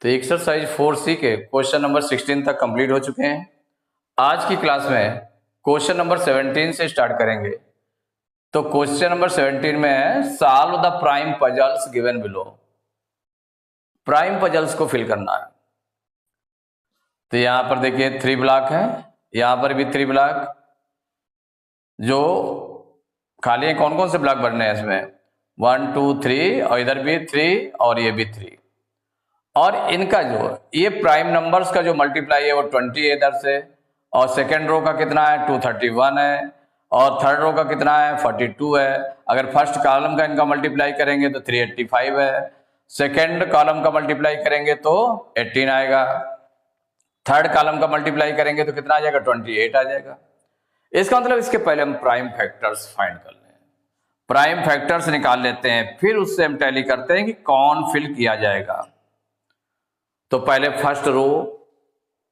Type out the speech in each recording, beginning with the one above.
तो exercise 4C के question number 16 तक कंप्लीट हो चुके हैं। आज की क्लास में क्वेश्चन नंबर 17 से स्टार्ट करेंगे। तो क्वेश्चन नंबर 17 में है solve the prime puzzles given below. Prime puzzles को फिल करना है। तो यहां पर देखिए 3 ब्लॉक है, यहां पर भी 3 ब्लॉक जो खाली है। कौन कौन से ब्लॉक भरने हैं इसमें? 1 2 3 और इधर भी 3 और ये भी 3। और इनका जो ये प्राइम नंबर्स का जो मल्टीप्लाई है वो 20 है इधर से, और सेकेंड रो का कितना है 231 है, और थर्ड रो का कितना है 42 है। अगर फर्स्ट कॉलम का इनका मल्टीप्लाई करेंगे तो 385 है, सेकेंड कॉलम का मल्टीप्लाई करेंगे तो 18 आएगा, थर्ड कॉलम का मल्टीप्लाई करेंगे तो कितना आ जाएगा 28 आ जाएगा। इसका मतलब इसके पहले हम प्राइम फैक्टर्स फाइंड कर लें, प्राइम फैक्टर्स निकाल लेते हैं, फिर उससे हम टैली करते हैं कि कौन फिल किया जाएगा। तो पहले first row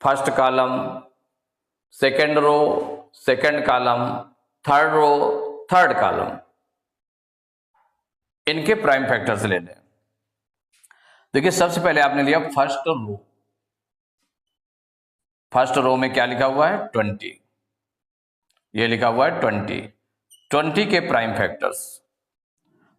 first column, second row second column, third row third column, इनके प्राइम फैक्टर्स ले लें। देखिए सबसे पहले आपने लिया फर्स्ट रो। फर्स्ट रो में क्या लिखा हुआ है 20, ये लिखा हुआ है 20 के प्राइम फैक्टर्स।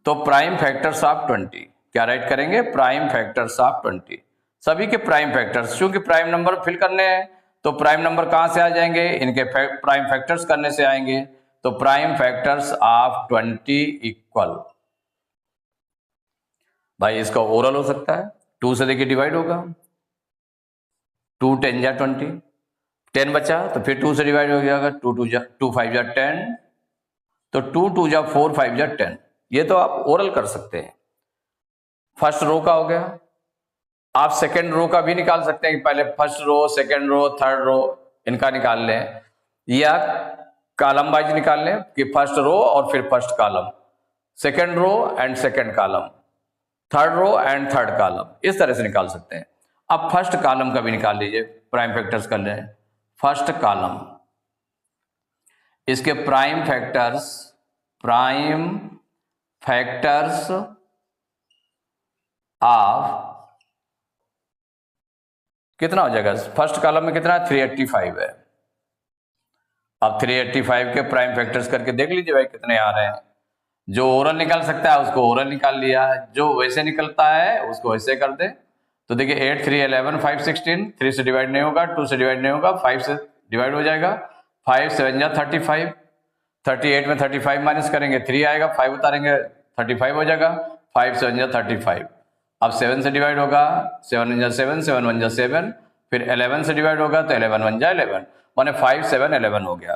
तो प्राइम फैक्टर्स ऑफ 20 क्या राइट करेंगे? प्राइम फैक्टर्स ऑफ 20, सभी के प्राइम फैक्टर्स। क्योंकि प्राइम नंबर फिल करने हैं तो प्राइम नंबर कहां से आ जाएंगे? इनके प्राइम फैक्टर्स करने से आएंगे। तो प्राइम फैक्टर्स ऑफ 20 इक्वल, भाई इसका ओरल हो सकता है 2 से देखिए डिवाइड होगा, 2 10 जा 20, 10 बचा तो फिर 2 से डिवाइड हो जाएगा, 2 5 जा 10, तो 2 2 जा 4 5 जा 10। ये तो आप ओरल कर सकते हैं। फर्स्ट रो का हो गया। आप सेकेंड रो का भी निकाल सकते हैं कि पहले first row second row third row इनका निकाल लें, या कॉलम वाइज निकाल लें कि फर्स्ट रो और फिर first column, second row and second column, third row and third column, इस तरह से निकाल सकते हैं। अब फर्स्ट कॉलम का भी निकाल लीजिए, प्राइम फैक्टर्स कर लें। फर्स्ट कॉलम, इसके प्राइम फैक्टर्स ऑफ कितना हो जाएगा? फर्स्ट कॉलम में कितना है 385 है। अब 385 के प्राइम फैक्टर्स करके देख लीजिए भाई कितने आ रहे हैं। जो ओरल निकाल सकता है उसको ओरल निकाल लिया, जो वैसे निकलता है उसको वैसे कर दे। तो देखिए 8 3 11 5 16, 3 से डिवाइड नहीं होगा, 2 से डिवाइड नहीं होगा, 5 से डिवाइड हो जाएगा, 5 7 जा 35, 38 में 35 माइनस करेंगे 3 आएगा, 5 उतारेंगे 35 हो जाएगा, 5 7 जा 35। अब 7 से डिवाइड होगा, 7 1 जा 7, 7 1 जा 7, फिर 11 से डिवाइड होगा तो 11 1 जा 11, माने 5 7 11 हो गया।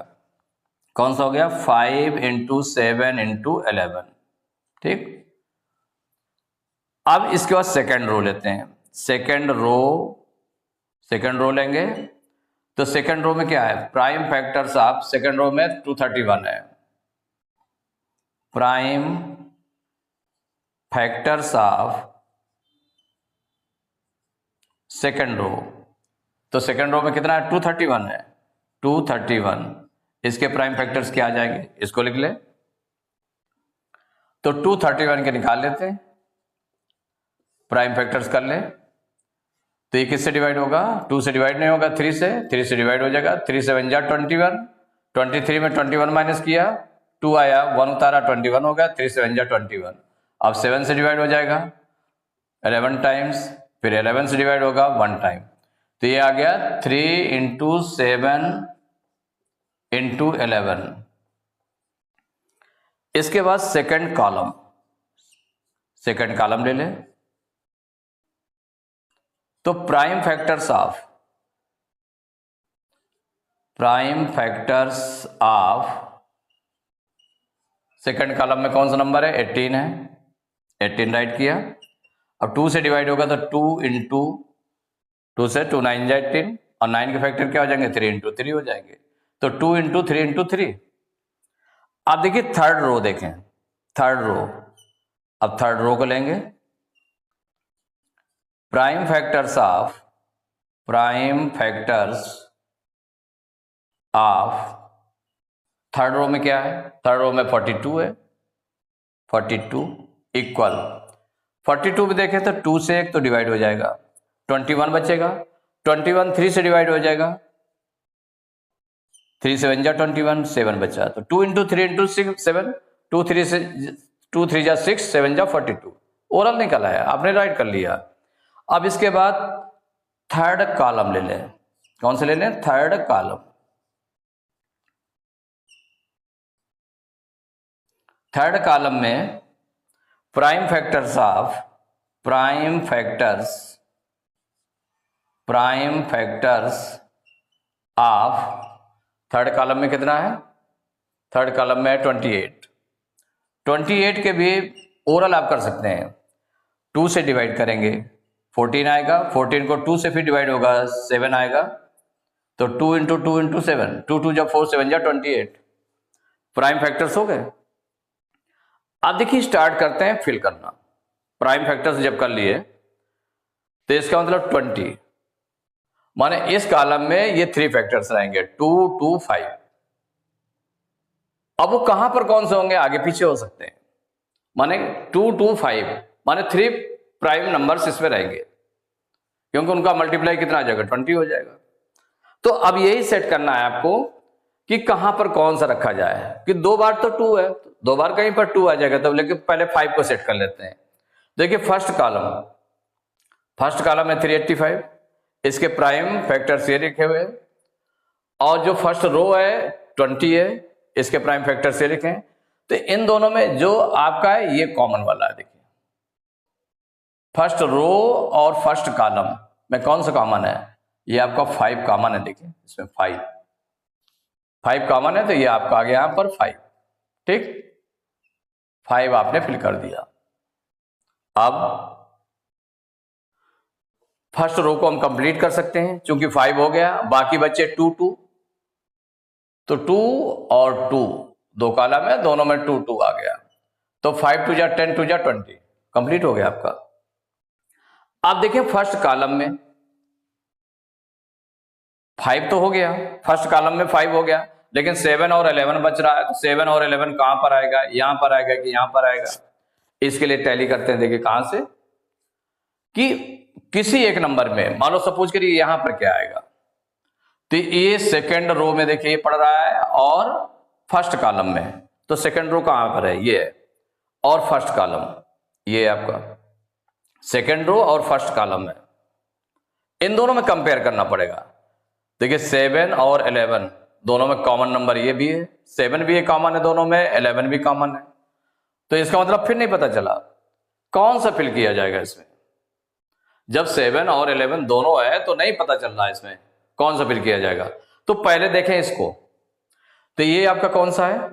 कौन सा हो गया? 5 इंटू 7 इंटू 11। ठीक। अब इसके बाद सेकेंड रो लेते हैं। सेकेंड रो लेंगे तो सेकेंड रो में क्या है? Prime factors of second row में 231 है। Prime factors of second row, तो सेकेंड रो में कितना है 231 है, 231। इसके प्राइम फैक्टर्स क्या आ जाएंगे? इसको लिख ले। तो 231 के निकाल लेते हैं, प्राइम फैक्टर्स कर ले। तो ये किससे डिवाइड होगा? 2 से डिवाइड नहीं होगा, 3 से डिवाइड हो जाएगा, 3 7 जा 21, 23 में 21 माइनस किया, 2 आया, 1 उतारा 21 हो गया, 3 7 जा 21। अब 7 से डिवाइड हो जाएगा 11 टाइम्स, फिर 11 से डिवाइड होगा 1 टाइम, तो ये आ गया 3 इंटू 7 इंटू 11। इसके बाद सेकेंड कॉलम ले ले। तो prime factors of second column में कौन सा नंबर है? 18 है, 18 राइट किया। अब 2 से डिवाइड होगा तो 2 इंटू 2 से 2 9 जा 18, और 9 के फैक्टर क्या हो जाएंगे? 3 इंटू 3 हो जाएंगे। तो 2 इंटू 3 इंटू 3। अब देखिए थर्ड रो देखें, थर्ड रो। अब थर्ड रो को लेंगे। Prime factors of third row में क्या है? थर्ड रो में 42 है, 42 इक्वल 42 में देखें तो 2 से 1 तो डिवाइड हो जाएगा, 21 बचेगा। 21 3 से डिवाइड हो जाएगा, 3 7 जा 21, 7 बचा। तो 2 इंटू 3 इंटू 7, 2 3 से 2 3 जा 6, 7 जा 42। ओरल निकला है, आपने राइट कर लिया। अब इसके बाद थर्ड कॉलम ले लें। कौन से ले लें? Third column. थर्ड कॉलम में prime factors of third column में कितना है? थर्ड कॉलम में 28। 28 के भी ओरल आप कर सकते हैं। 2 से डिवाइड करेंगे 14 आएगा, 14 को 2 से फिर डिवाइड होगा 7 आएगा। तो 2 इंटू 2 इंटू 7, 2 2 जा 4, 7 जा 28। प्राइम फैक्टर्स हो गए। अब देखिए स्टार्ट करते हैं फिल करना। प्राइम फैक्टर्स जब कर लिए तो इसका मतलब 20, माने इस कॉलम में ये 3 फैक्टर्स रहेंगे, 2 2 5। अब वो कहां पर कौन से होंगे? आगे पीछे हो सकते हैं। माने 2 2 5 माने 3 प्राइम नंबर्स इसमें रहेंगे, क्योंकि उनका मल्टीप्लाई कितना आ जाएगा? 20 हो जाएगा। तो अब यही सेट करना है आपको कि कहां पर कौन सा रखा जाए, कि 2 बार तो 2 है, 2 बार कहीं पर 2 आ जाएगा। तो लेकिन पहले 5 को सेट कर लेते हैं। देखिए फर्स्ट कॉलम है 385, इसके प्राइम फैक्टर्स ये लिखे हुए, और जो फर्स्ट रो है 20 है, इसके प्राइम फैक्टर्स ये लिखे। तो इन दोनों में जो आपका है ये कॉमन वाला है। देखिए फर्स्ट रो और फर्स्ट कॉलम में कौन सा कॉमन है? ये आपका 5 कॉमन है। देखिए इसमें 5 कॉमन है, तो ये आपका आ गया यहां पर 5। ठीक, 5 आपने फिल कर दिया। अब फर्स्ट रो को हम कंप्लीट कर सकते हैं, क्योंकि 5 हो गया, बाकी बचे 2 2। तो 2 और 2 दो कॉलम है, दोनों में 2 2 आ गया। तो 5 2 जा 10, 2 जा 20, कंप्लीट हो गया आपका। आप देखिए फर्स्ट कॉलम में 5 तो हो गया, फर्स्ट कॉलम में 5 हो गया, लेकिन 7 और 11 बच रहा है। तो 7 और 11 कहां पर आएगा? यहां पर आएगा कि यहां पर आएगा? इसके लिए टैली करते हैं। देखिए कहां से, कि किसी एक नंबर में, मान लो सपोज करिए यहां पर क्या आएगा, तो ये सेकंड रो में देखिए ये पड़ रहा है, और फर्स्ट कॉलम में, तो सेकंड रो कहां पर है? ये है। और फर्स्ट कॉलम ये आपका सेकंड रो और फर्स्ट कॉलम है, इन दोनों में कंपेयर करना पड़ेगा। देखिए 7 और 11 दोनों में कॉमन नंबर ये भी है, 7 भी कॉमन है दोनों में, 11 भी कॉमन है। तो इसका मतलब फिर नहीं पता चला कौन सा फिल किया जाएगा इसमें। जब 7 और 11 दोनों है तो नहीं पता चल रहा है इसमें कौन सा फिल किया जाएगा। तो पहले देखें इसको, तो ये आपका कौन सा है?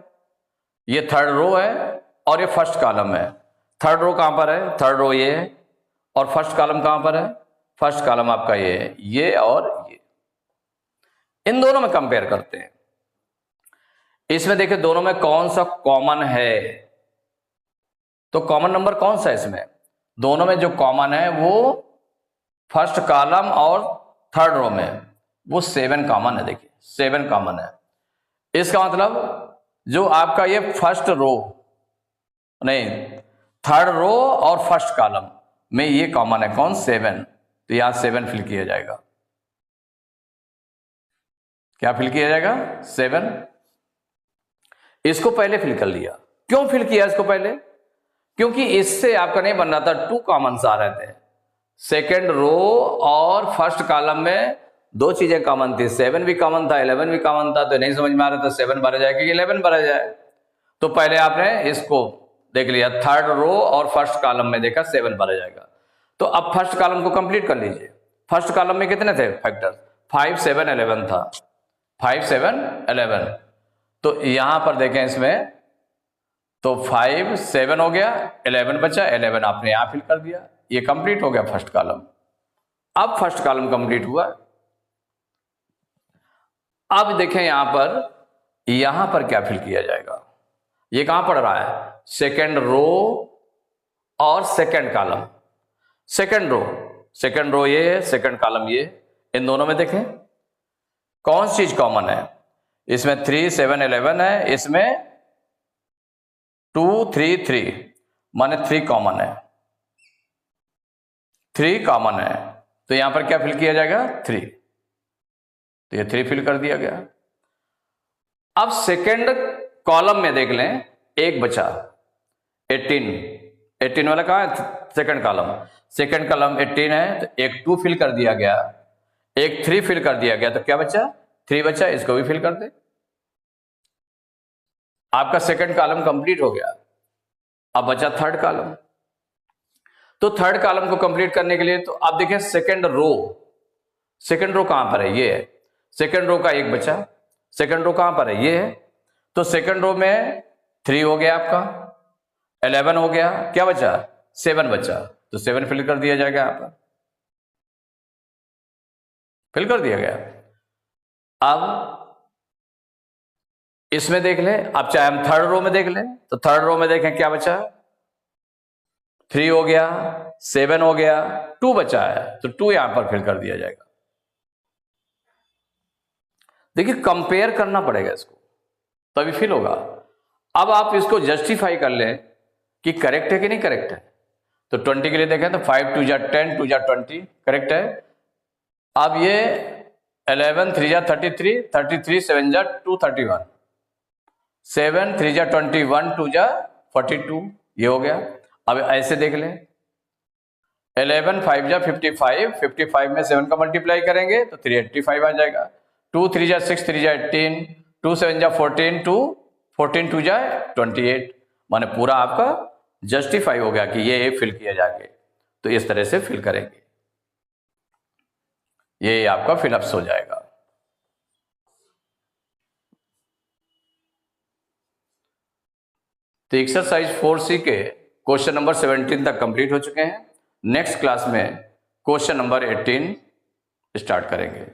ये थर्ड रो है और ये फर्स्ट कॉलम है। थर्ड रो कहां पर है? थर्ड रो ये है। और फर्स्ट कॉलम कहां पर है? फर्स्ट कॉलम आपका ये है, ये और ये। इन दोनों में कंपेयर करते हैं। इसमें देखिए दोनों में कौन सा कॉमन है, तो कॉमन नंबर कौन सा है इसमें? दोनों में जो कॉमन है वो फर्स्ट कॉलम और थर्ड रो में वो 7 कॉमन है। देखिए 7 कॉमन है। इसका मतलब जो आपका ये फर्स्ट रो नहीं, थर्ड रो और फर्स्ट कॉलम में ये कॉमन है, कौन? 7। तो यहां 7 फिल किया जाएगा। क्या फिल किया जाएगा? 7। इसको पहले फिल कर लिया। क्यों फिल किया इसको पहले? क्योंकि इससे आपका नहीं बन रहा था, 2 कॉमन आ रहे थे। सेकेंड रो और फर्स्ट कॉलम में 2 चीजें कॉमन थी, 7 भी कॉमन था, 11 भी कॉमन था। तो नहीं समझ में आ रहा था 7 भरा जाए कि 11 भरा जाए। तो पहले आपने इसको देख लिया, थर्ड रो और फर्स्ट कॉलम में देखा 7 भरा जाएगा। तो अब फर्स्ट कॉलम को कंप्लीट कर लीजिए। फर्स्ट कॉलम में कितने थे फैक्टर? 5 7 11 था, 5 7 11। तो यहां पर देखें इसमें, तो 5 7 हो गया, 11 बचा, 11 आपने यहां फिल कर दिया। ये कंप्लीट हो गया फर्स्ट कॉलम। अब फर्स्ट कॉलम कंप्लीट हुआ। अब देखें यहां पर क्या फिल किया जाएगा? ये कहां पड़ रहा है? सेकेंड रो और सेकेंड कॉलम। सेकेंड रो ये है, सेकेंड कॉलम ये। इन दोनों में देखें कौन सी चीज कॉमन है? इसमें 3 7 11 है, इसमें 2 3 3 माने 3 कॉमन है, 3 कॉमन है। तो यहां पर क्या फिल किया जाएगा 3, तो ये 3 फिल कर दिया गया। अब सेकेंड कॉलम में देख लें, एक बचा 18 वाला कहां है, सेकेंड कॉलम, सेकेंड कॉलम 18 है, तो एक 2 फिल कर दिया गया, एक 3 फिल कर दिया गया, तो क्या बचा 3 बचा, इसको भी फिल कर दे। आपका सेकेंड कॉलम कंप्लीट हो गया। अब बचा थर्ड कॉलम, तो थर्ड कॉलम को कंप्लीट करने के लिए तो आप देखिए सेकेंड रो कहां पर है, ये है, सेकेंड रो का एक बचा, सेकेंड रो कहां पर है, ये है, तो सेकेंड रो में 3 हो गया आपका, 11 हो गया, क्या बचा 7 बचा, तो 7 फिल कर दिया जाएगा, यहां पर फिल कर दिया गया। अब इसमें देख लें, अब चाहे हम थर्ड रो में देख लें, तो थर्ड रो में देखें क्या बचा, 3 हो गया, 7 हो गया, 2 बचा है, तो 2 यहां पर फिल कर दिया जाएगा। देखिए कंपेयर करना पड़ेगा इसको, तभी फिल होगा। अब आप इसको जस्टिफाई कर लें कि करेक्ट है कि नहीं करेक्ट है, तो 20 के लिए देखें तो 5 2 जा 10 2 जा 20 करेक्ट है। अब ये 11 3 जा 33 33 7 जा 231, 7 3 जा 21 2 जा 42, ये हो गया। अब ऐसे देख लें, 11 5 जा 55 55 में 7 का मल्टीप्लाई करेंगे तो 385 आ जाएगा, 2 3 जा 6 3 जा 18 2 7 जा 14 2 14 2 जा 28, माने पूरा आपका जस्टिफाई हो गया कि ये फिल किया जाएगा। तो इस तरह से फिल करेंगे, ये आपका फिलअप्स हो जाएगा। तो एक्सरसाइज 4C के क्वेश्चन नंबर 17 तक कंप्लीट हो चुके हैं। नेक्स्ट क्लास में क्वेश्चन नंबर 18 स्टार्ट करेंगे।